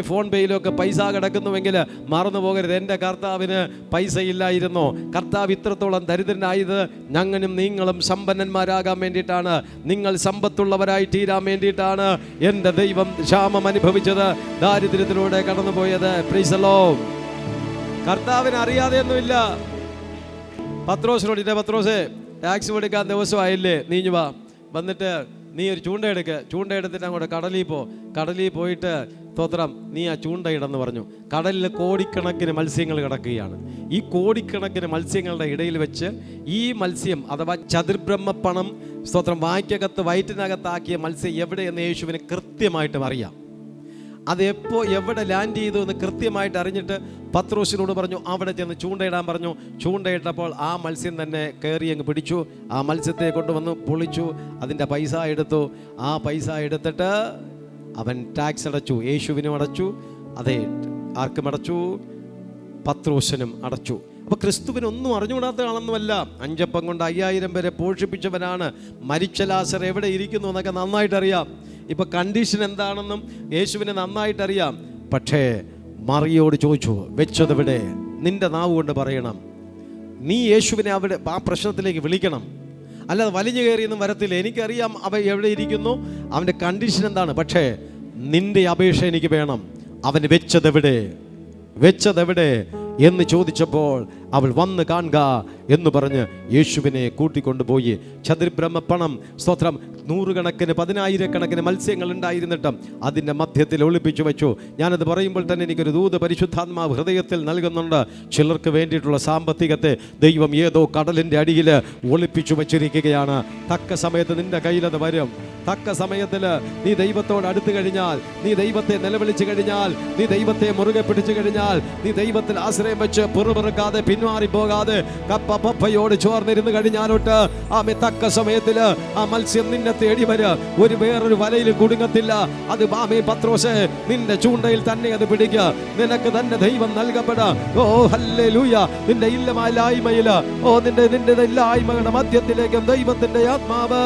ഫോൺ പേയിലോ ഒക്കെ പൈസ കിടക്കുന്നുവെങ്കിൽ മറന്നു പോകരുത്, എൻ്റെ കർത്താവിന് പൈസ ഇല്ലായിരുന്നു. കർത്താവ് ഇത്രത്തോളം ദരിദ്രനായത് ഞങ്ങളും നിങ്ങളും സമ്പന്നന്മാരാകാൻ വേണ്ടിയിട്ടാണ്, നിങ്ങൾ സമ്പത്തുള്ളവരായി തീരാൻ വേണ്ടിയിട്ടാണ് എൻ്റെ ദൈവം ക്ഷാമം അനുഭവിച്ചത്, ദാരിദ്ര്യത്തിലൂടെ കടന്നുപോയത്. Price the Lord. കർത്താവിന് അറിയാതെയൊന്നുമില്ല. പത്രോസിനോട്, ഇതേ പത്രോസേ, ടാക്സ് കൊടുക്കാൻ ദിവസമായില്ലേ, നീഞ്ഞു വാ, വന്നിട്ട് നീ ഒരു ചൂണ്ടയെടുത്തിട്ട് അങ്ങോട്ട് കടലിൽ പോയിട്ട് സ്തോത്രം, നീ ആ ചൂണ്ടയിടെന്ന് പറഞ്ഞു. കടലിൽ കോടിക്കണക്കിന് മത്സ്യങ്ങൾ കിടക്കുകയാണ്. ഈ കോടിക്കണക്കിന് മത്സ്യങ്ങളുടെ ഇടയിൽ വെച്ച് ഈ മത്സ്യം അഥവാ ചതുർബ്രഹ്മപ്പണം സ്തോത്രം വയറ്റിനകത്താക്കിയ മത്സ്യം എവിടെയെന്ന് യേശുവിന് കൃത്യമായിട്ടും അറിയാം. അതെപ്പോൾ എവിടെ ലാൻഡ് ചെയ്തു എന്ന് കൃത്യമായിട്ട് അറിഞ്ഞിട്ട് പത്രോസിനോട് പറഞ്ഞു, അവിടെ ചെന്ന് ചൂണ്ടയിടാൻ പറഞ്ഞു. ചൂണ്ടയിട്ടപ്പോൾ ആ മത്സ്യം തന്നെ കയറി അങ്ങ് പിടിച്ചു. ആ മത്സ്യത്തെ കൊണ്ടുവന്ന് പൊളിച്ചു, അതിൻ്റെ പൈസ എടുത്തു. ആ പൈസ എടുത്തിട്ട് അവൻ ടാക്സ് അടച്ചു. യേശുവിനും അടച്ചു, അതെ, ആർക്കും അടച്ചു? പത്രോസിനും അടച്ചു. അപ്പോൾ ക്രിസ്തുവിനൊന്നും അറിഞ്ഞുകൂടാത്ത ആളൊന്നുമല്ല. 5 അപ്പം കൊണ്ട് 5000 പേരെ പോഷിപ്പിച്ചവനാണ്. മരിച്ച ലാസർ എവിടെ ഇരിക്കുന്നു എന്നൊക്കെ നന്നായിട്ടറിയാം. ഇപ്പം കണ്ടീഷൻ എന്താണെന്നും യേശുവിനെ നന്നായിട്ടറിയാം. പക്ഷേ മറിയോട് ചോദിച്ചു, വെച്ചതെവിടെ? നിന്റെ നാവ് കൊണ്ട് പറയണം. നീ യേശുവിനെ അവിടെ ആ പ്രശ്നത്തിലേക്ക് വിളിക്കണം, അല്ലാതെ വലിഞ്ഞു കയറിയൊന്നും വരത്തില്ല. എനിക്കറിയാം അവൻ എവിടെ ഇരിക്കുന്നു, അവൻ്റെ കണ്ടീഷൻ എന്താണ്, പക്ഷേ നിന്റെ അപേക്ഷ എനിക്ക് വേണം. അവൻ വെച്ചതെവിടെ എന്ന് ചോദിച്ചപ്പോൾ അവൾ വന്ന് കാണുക എന്ന് പറഞ്ഞ് യേശുവിനെ കൂട്ടിക്കൊണ്ടുപോയി ചതുർബ്രഹ്മപ്പണം സ്തോത്രം നൂറുകണക്കിന് 10,000-കണക്കിന് മത്സ്യങ്ങൾ ഉണ്ടായിരുന്നിട്ടും അതിൻ്റെ മധ്യത്തിൽ ഒളിപ്പിച്ചു വെച്ചു. ഞാനത് പറയുമ്പോൾ തന്നെ എനിക്കൊരു ദൂത് പരിശുദ്ധാത്മാവ് ഹൃദയത്തിൽ നൽകുന്നുണ്ട്. ചിലർക്ക് വേണ്ടിയിട്ടുള്ള സാമ്പത്തികത്തെ ദൈവം ഏതോ കടലിൻ്റെ അടിയിൽ ഒളിപ്പിച്ചു വച്ചിരിക്കുകയാണ്. തക്ക സമയത്ത് നിന്റെ കയ്യിലത് വരും. തക്ക സമയത്തിൽ നീ ദൈവത്തോട് അടുത്ത് കഴിഞ്ഞാൽ, നീ ദൈവത്തെ നിലവിളിച്ചു കഴിഞ്ഞാൽ, നീ ദൈവത്തെ മുറുകെ പിടിച്ചു കഴിഞ്ഞാൽ, നീ ദൈവത്തിൽ ആശ്രയം വെച്ച് പിറുപിറുക്കാതെ പിന്മാറി പോകാതെ പപ്പയോട് ചോർന്നിരുന്ന് കഴിഞ്ഞാലോട്ട് ആമേ തക്ക സമയത്തിൽ ആ മത്സ്യം നിന്നെ തേടി വരും. വേറൊരു വലയിൽ കുടുങ്ങത്തില്ല. അത് ആമേ പത്രോസേ, നിന്റെ ചൂണ്ടയിൽ തന്നെ അത് പിടിക്കുക. നിനക്ക് തന്നെ ദൈവം നൽകപ്പെടാ. ഓ ഹല്ലേലൂയ. നിന്റെ ഇല്ലായ്മയില് നിന്റെ ഇല്ലായ്മകളുടെ മധ്യത്തിലേക്കും ദൈവത്തിന്റെ ആത്മാവ്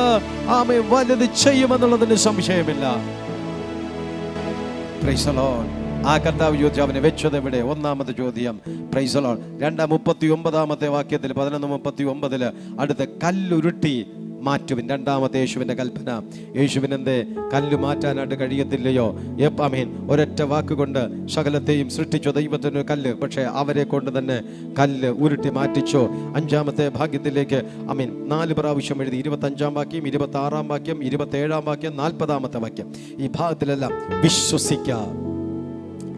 ആമേ വലുത് ചെയ്യുമെന്നുള്ളതിന് സംശയമില്ല. Price the Lord. ആ കർത്താവ് ചോദിച്ചു, അവനെ വെച്ചത് എവിടെ? ഒന്നാമത്തെ ചോദ്യം. Price the Lord. 2:39 വാക്യത്തിൽ 11:39 അടുത്ത കല്ലുരുട്ടി മാറ്റുവിൻ. രണ്ടാമത്തെ യേശുവിൻ്റെ കൽപ്പന. യേശുവിനെന്തേ കല്ല് മാറ്റാനായിട്ട് കഴിയത്തില്ലയോ? ആമേൻ. ഒരൊറ്റ വാക്കുകൊണ്ട് സകലത്തെയും സൃഷ്ടിച്ചു ദൈവത്തിന് കല്ല്. പക്ഷേ അവരെ കൊണ്ട് തന്നെ കല്ല് ഉരുട്ടി മാറ്റിച്ചു. 5-ാമത്തെ ഭാഗ്യത്തിലേക്ക് ആമേൻ 4 പ്രാവശ്യം എഴുതി. 25-ാം വാക്യം, 26-ാം വാക്യം, 27-ാം വാക്യം, 40-ാമത്തെ വാക്യം. ഈ ഭാഗത്തിലെല്ലാം വിശ്വസിക്കുക.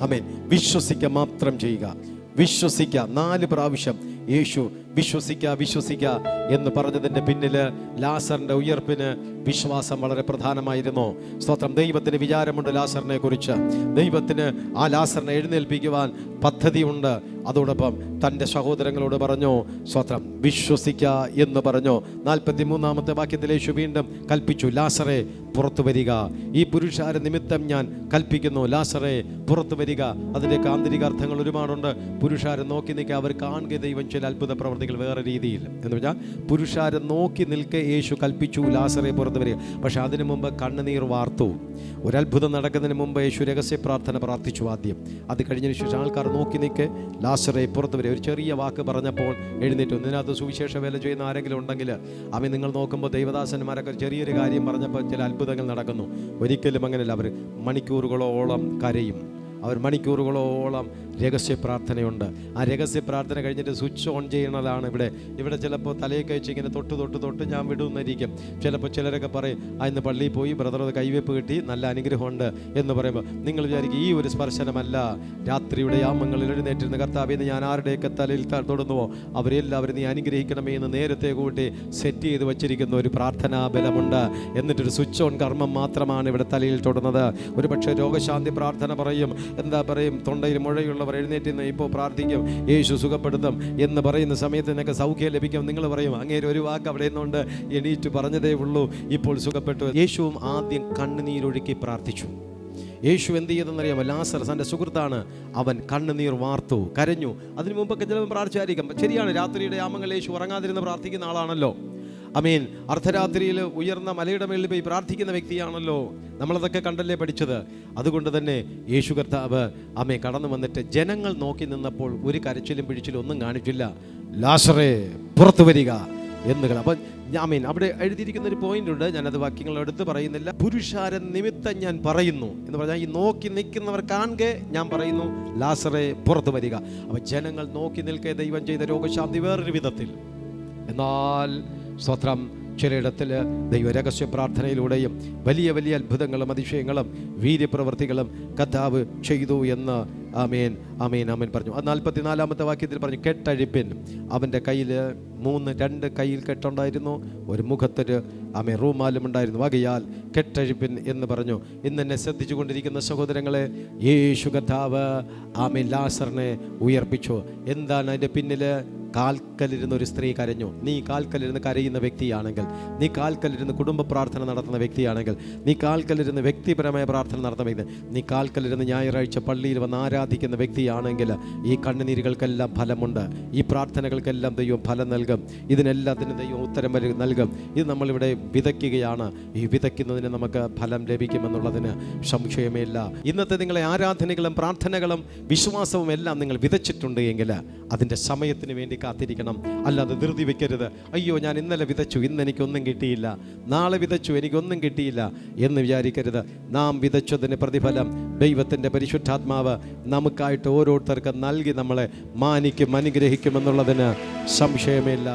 ആമേൻ. വിശ്വസിക്കുക മാത്രം ചെയ്യുക. വിശ്വസിക്കുക. 4 പ്രാവശ്യം യേശു വിശ്വസിക്കുക എന്ന് പറഞ്ഞതിൻ്റെ പിന്നിൽ ലാസറിൻ്റെ ഉയർപ്പിന് വിശ്വാസം വളരെ പ്രധാനമായിരുന്നു. സ്തോത്രം. ദൈവത്തിന് വിചാരമുണ്ട് ലാസറിനെ കുറിച്ച്. ദൈവത്തിന് ആ ലാസറിനെ എഴുന്നേൽപ്പിക്കുവാൻ പദ്ധതിയുണ്ട്. അതോടൊപ്പം തൻ്റെ സഹോദരങ്ങളോട് പറഞ്ഞു, സ്തോത്രം, വിശ്വസിക്കുക എന്ന് പറഞ്ഞു. 43-ാമത്തെ വാക്യത്തിൽ യേശു വീണ്ടും കൽപ്പിച്ചു, ലാസറെ പുറത്തു വരിക. ഈ പുരുഷാര നിമിത്തം ഞാൻ കൽപ്പിക്കുന്നു, ലാസറെ പുറത്തു വരിക. അതിൻ്റെയൊക്കെ ആന്തരിക അർത്ഥങ്ങൾ ഒരുപാടുണ്ട്. പുരുഷാരം നോക്കി നിൽക്കുക. അവർ കാണുക ദൈവം ചില അത്ഭുത പ്രവർത്തികൾ വേറെ രീതിയിൽ എന്ന് പറഞ്ഞാൽ പുരുഷാരം നോക്കി നിൽക്കെ യേശു കൽപ്പിച്ചു, ലാസറെ പുറത്തു വരിക. പക്ഷെ അതിനു മുമ്പ് കണ്ണുനീർ വാർത്തു. ഒരത്ഭുതം നടക്കുന്നതിന് മുമ്പ് യേശു രഹസ്യ പ്രാർത്ഥന പ്രാർത്ഥിച്ചു ആദ്യം. അത് കഴിഞ്ഞതിന് ശേഷം ആൾക്കാർ നോക്കി നിൽക്കെ ലാസറെ പുറത്തു വരിക. ഒരു ചെറിയ വാക്ക് പറഞ്ഞപ്പോൾ എഴുന്നേറ്റു. ഇതിനകത്ത് സുവിശേഷ വേല ചെയ്യുന്ന ആരെങ്കിലും ഉണ്ടെങ്കിൽ അവൻ നിങ്ങൾ നോക്കുമ്പോൾ ദൈവദാസന്മാരൊക്കെ ചെറിയൊരു കാര്യം പറഞ്ഞപ്പോൾ ചില അത്ഭുതങ്ങൾ നടക്കുന്നു. ഒരിക്കലും അങ്ങനെയല്ല. അവർ മണിക്കൂറുകളോളം കരയും. അവർ മണിക്കൂറുകളോളം രഹസ്യ പ്രാർത്ഥനയുണ്ട്. ആ രഹസ്യ പ്രാർത്ഥന കഴിഞ്ഞിട്ട് സ്വിച്ച് ഓൺ ചെയ്യണതാണ്. ഇവിടെ ചിലപ്പോൾ തലയെ കഴിച്ച് ഇങ്ങനെ തൊട്ട് ഞാൻ വിടുന്നിരിക്കും. ചിലപ്പോൾ ചിലരൊക്കെ പറയും, ഇന്ന് പള്ളിയിൽ പോയി ബ്രദർ കൈവെപ്പ് കിട്ടി, നല്ല അനുഗ്രഹമുണ്ട് എന്ന് പറയുമ്പോൾ നിങ്ങൾ വിചാരിക്കും ഈ ഒരു സ്പർശനമല്ല. രാത്രിയുടെ യാമങ്ങളിൽ എഴുന്നേറ്റിരുന്ന കർത്താവേ, ഞാൻ ആരുടെയൊക്കെ തലയിൽ തൊടുന്നുവോ അവരെല്ലാവരും നീ അനുഗ്രഹിക്കണമേ എന്ന് നേരത്തെ കൂട്ടി സെറ്റ് ചെയ്ത് വച്ചിരിക്കുന്ന ഒരു പ്രാർത്ഥനാ ബലമുണ്ട്. എന്നിട്ടൊരു സ്വിച്ച് ഓൺ കർമ്മം മാത്രമാണ് ഇവിടെ തലയിൽ തൊടുന്നത്. ഒരു പക്ഷേ രോഗശാന്തി പ്രാർത്ഥന പറയും, തൊണ്ടയിൽ മുഴയുള്ളവർ എഴുന്നേറ്റ് ഇപ്പോൾ പ്രാർത്ഥിക്കും, യേശു സുഖപ്പെടുത്തും എന്ന് പറയുന്ന സമയത്ത് നിനക്ക് സൗഖ്യം ലഭിക്കും. നിങ്ങൾ പറയും, അങ്ങേര് ഒരു വാക്ക് അവിടെ നിന്നുകൊണ്ട് എണീറ്റ് പറഞ്ഞതേ ഉള്ളൂ, ഇപ്പോൾ സുഖപ്പെട്ടു. യേശുവും ആദ്യം കണ്ണുനീരൊഴുക്കി പ്രാർത്ഥിച്ചു. യേശു എന്ത് ചെയ്തെന്നറിയാമോ? ലാസർ തൻ്റെ സുഹൃത്താണ്, അവൻ കണ്ണുനീർ വാർത്തു, കരഞ്ഞു. അതിനു മുമ്പൊക്കെ ചിലപ്പോൾ പ്രാർത്ഥിച്ചായിരിക്കും. ശരിയാണ്, രാത്രിയുടെ യാമങ്ങളിൽ യേശു ഉറങ്ങാതിരുന്ന് പ്രാർത്ഥിക്കുന്ന ആളാണല്ലോ. അമീൻ. അർദ്ധരാത്രിയിൽ ഉയർന്ന മലയുടെ മേളിൽ പോയി പ്രാർത്ഥിക്കുന്ന വ്യക്തിയാണല്ലോ. നമ്മളതൊക്കെ കണ്ടല്ലേ പഠിച്ചത്. അതുകൊണ്ട് തന്നെ യേശു കർത്താവ് കടന്നു വന്നിട്ട് ജനങ്ങൾ നോക്കി നിന്നപ്പോൾ ഒരു കരച്ചിലും പിടിച്ചിലും ഒന്നും കാണിച്ചില്ല. ലാസറേ പുറത്തു വരിക എന്ന്. അപ്പം അവിടെ എഴുതിയിരിക്കുന്ന ഒരു പോയിന്റ് ഉണ്ട്, ഞാനത് വാക്യങ്ങളെടുത്ത് പറയുന്നില്ല. പുരുഷാര നിമിത്തം ഞാൻ പറയുന്നു എന്ന് പറഞ്ഞാൽ ഈ നോക്കി നിൽക്കുന്നവർ കാണുക ഞാൻ പറയുന്നു, ലാസറേ പുറത്തു വരിക. അപ്പം ജനങ്ങൾ നോക്കി നിൽക്കെ ദൈവം ചെയ്ത രോഗശാന്തി വേറൊരു വിധത്തിൽ. എന്നാൽ സ്വത്രം ചിലയിടത്തിൽ ദൈവരഹസ്യ പ്രാർത്ഥനയിലൂടെയും വലിയ വലിയ അത്ഭുതങ്ങളും അതിശയങ്ങളും വീര്യപ്രവൃത്തികളും കർത്താവ് ചെയ്തു എന്ന് ആമേൻ ആമേൻ ആമേൻ പറഞ്ഞു. അത് 44-ാമത്തെ വാക്യത്തിൽ പറഞ്ഞു, കെട്ടഴിപ്പിൻ. അവൻ്റെ കയ്യിൽ 2 കയ്യിൽ കെട്ടുണ്ടായിരുന്നു, ഒരു മുഖത്തൊരു റൂമാലും ഉണ്ടായിരുന്നു. വകയാൽ കെട്ടഴിപ്പിൻ എന്ന് പറഞ്ഞു. ഇന്ന് എന്നെ ശ്രദ്ധിച്ചു കൊണ്ടിരിക്കുന്ന സഹോദരങ്ങളെ, യേശു കർത്താവ് ലാസറിനെ ഉയർപ്പിച്ചു. എന്താണ് അതിൻ്റെ പിന്നിൽ? കാൽക്കലിരുന്ന ഒരു സ്ത്രീ കരഞ്ഞു. നീ കാൽക്കലിരുന്ന് കരയുന്ന വ്യക്തിയാണെങ്കിൽ, നീ കാൽക്കലിരുന്ന് കുടുംബ പ്രാർത്ഥന നടത്തുന്ന വ്യക്തിയാണെങ്കിൽ, നീ കാൽക്കലിരുന്ന് വ്യക്തിപരമായ പ്രാർത്ഥന നടത്തുന്ന വ്യക്തി, നീ കാൽക്കലിരുന്ന് ഞായറാഴ്ച പള്ളിയിൽ വന്ന് ആരാധിക്കുന്ന വ്യക്തിയാണെങ്കിൽ ഈ കണ്ണുനീരുകൾക്കെല്ലാം ഫലമുണ്ട്. ഈ പ്രാർത്ഥനകൾക്കെല്ലാം ദൈവം ഫലം നൽകും. ഇതിനെല്ലാത്തിനും ദൈവം ഉത്തരം നൽകും. ഇത് നമ്മളിവിടെ വിതയ്ക്കുകയാണ്. ഈ വിതയ്ക്കുന്നതിന് നമുക്ക് ഫലം ലഭിക്കുമെന്നുള്ളതിന് സംശയമേ ഇല്ല. ഇന്നത്തെ നിങ്ങളെ ആരാധനകളും പ്രാർത്ഥനകളും വിശ്വാസവും എല്ലാം നിങ്ങൾ വിതച്ചിട്ടുണ്ട് എങ്കിൽ അതിൻ്റെ സമയത്തിന് വേണ്ടി കാത്തിരിക്കണം. അല്ലാതെ ധൃതി വെക്കരുത്. അയ്യോ, ഞാൻ ഇന്നലെ വിതച്ചു, ഇന്ന് എനിക്കൊന്നും കിട്ടിയില്ല, നാളെ വിതച്ചു, എനിക്കൊന്നും കിട്ടിയില്ല എന്ന് വിചാരിക്കരുത്. നാം വിതച്ചതിന് പ്രതിഫലം ദൈവത്തിൻ്റെ പരിശുദ്ധാത്മാവ് നമുക്കായിട്ട് ഓരോരുത്തർക്ക് നൽകി നമ്മളെ മാനിക്കും, അനുഗ്രഹിക്കുമെന്നുള്ളതിന് സംശയമില്ല.